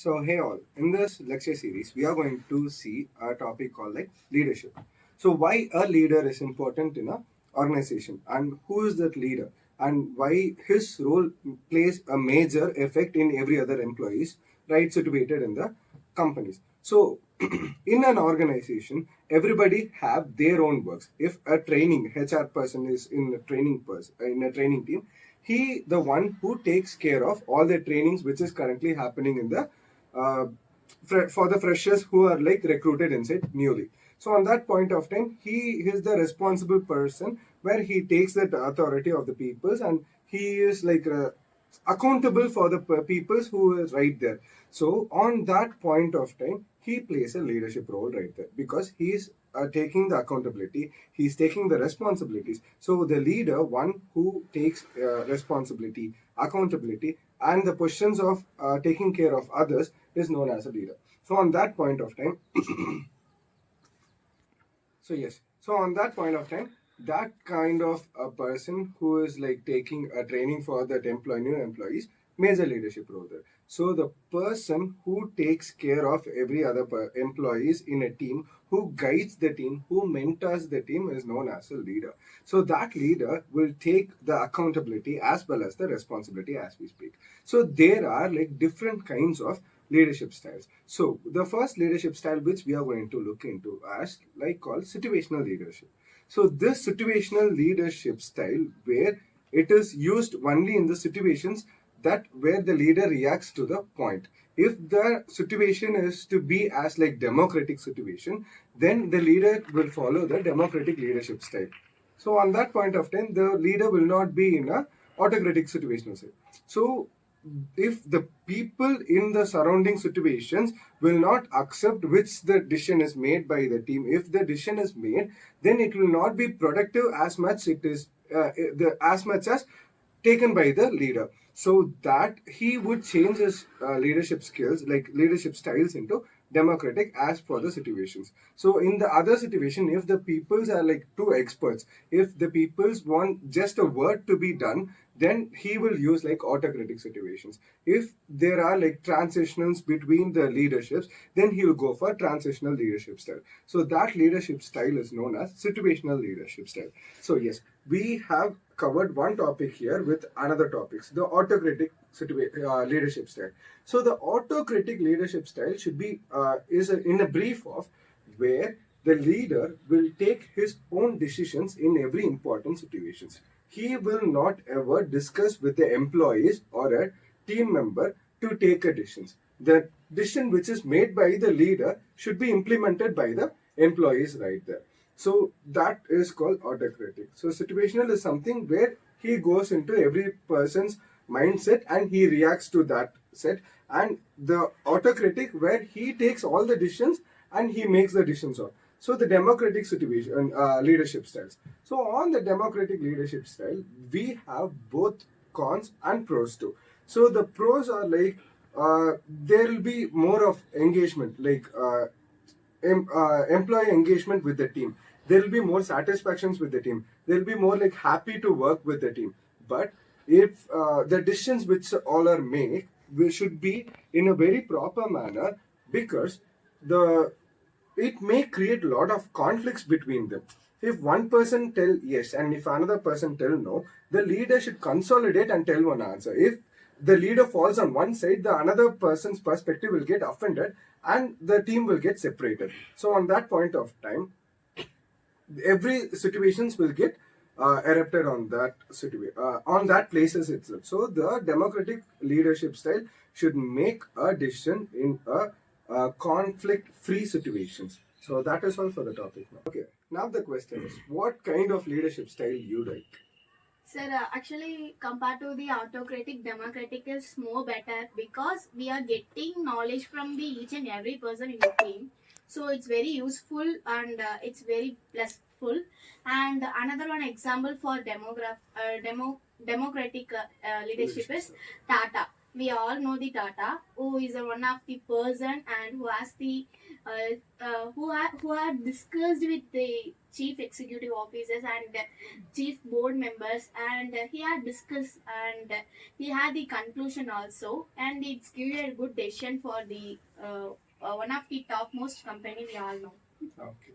So, hey all, in this lecture series, we are going to see a topic called like leadership. So, why a leader is important in a organization and who is that leader and why his role plays a major effect in every other employees right situated in the companies. So, in an organization, everybody have their own works. If a training HR person is in a training team, he the one who takes care of all the trainings which is currently happening in the uh, for the freshers who are like recruited inside newly. So on that point of time, he is the responsible person where he takes that authority of the peoples and he is like accountable for the peoples who is right there. So on that point of time, he plays a leadership role right there because he is taking the accountability, he's taking the responsibilities. So the leader, one who takes responsibility, accountability, and the positions of taking care of others is known as a leader. So on that point of time, so yes, so on that point of time, that kind of a person who is like taking a training for that new employees major leadership role there. So the person who takes care of every other employees in a team, who guides the team, who mentors the team is known as a leader. So that leader will take the accountability as well as the responsibility as we speak. So there are like different kinds of leadership styles. So the first leadership style which we are going to look into as like called situational leadership. So this situational leadership style where it is used only in the situations that where the leader reacts to the point. If the situation is to be as like democratic situation, then the leader will follow the democratic leadership style. So on that point of time, the leader will not be in a autocratic situational state. So if the people in the surrounding situations will not accept which the decision is made by the team, if the decision is made, then it will not be productive as much it is as much as taken by the leader. So that he would change his leadership skills like leadership styles into democratic as for the situations. So in the other situation, if the peoples are like two experts, if the peoples want just a word to be done, then he will use like autocratic situations. If there are like transitions between the leaderships, then he will go for transitional leadership style. So that leadership style is known as situational leadership style. So yes, we have covered one topic here with another topics, the autocratic leadership style. So the autocratic leadership style should be in a brief of where the leader will take his own decisions in every important situations. He will not ever discuss with the employees or a team member to take a decisions. The decision which is made by the leader should be implemented by the employees right there. So that is called autocratic. So situational is something where he goes into every person's mindset and he reacts to that set. And the autocratic where he takes all the decisions and he makes the decisions of. So the democratic situation leadership styles. So on the democratic leadership style, we have both cons and pros too. So the pros are like there will be more of engagement, like employee engagement with the team. There will be more satisfactions with the team. They'll be more like happy to work with the team. But if the decisions which all are made, we should be in a very proper manner because the it may create a lot of conflicts between them. If one person tell yes and if another person tell no, the leader should consolidate and tell one answer. If the leader falls on one side, the another person's perspective will get offended and the team will get separated. So on that point of time, every situations will get erupted on that on that places itself. So the democratic leadership style should make a decision in a conflict-free situations. So that is all for the topic now. Okay, now the question is, what kind of leadership style you like? Sir, actually, compared to the autocratic, democratic is more better because we are getting knowledge from the each and every person in the team. So it's very useful and it's very plusful. And another one example for democratic leadership is Tata. we all know the Tata, who is one of the person and who has the who had discussed with the chief executive officers and chief board members, and he had discussed and he had the conclusion also, and it's given a good decision for the one of the topmost company we all know. Okay.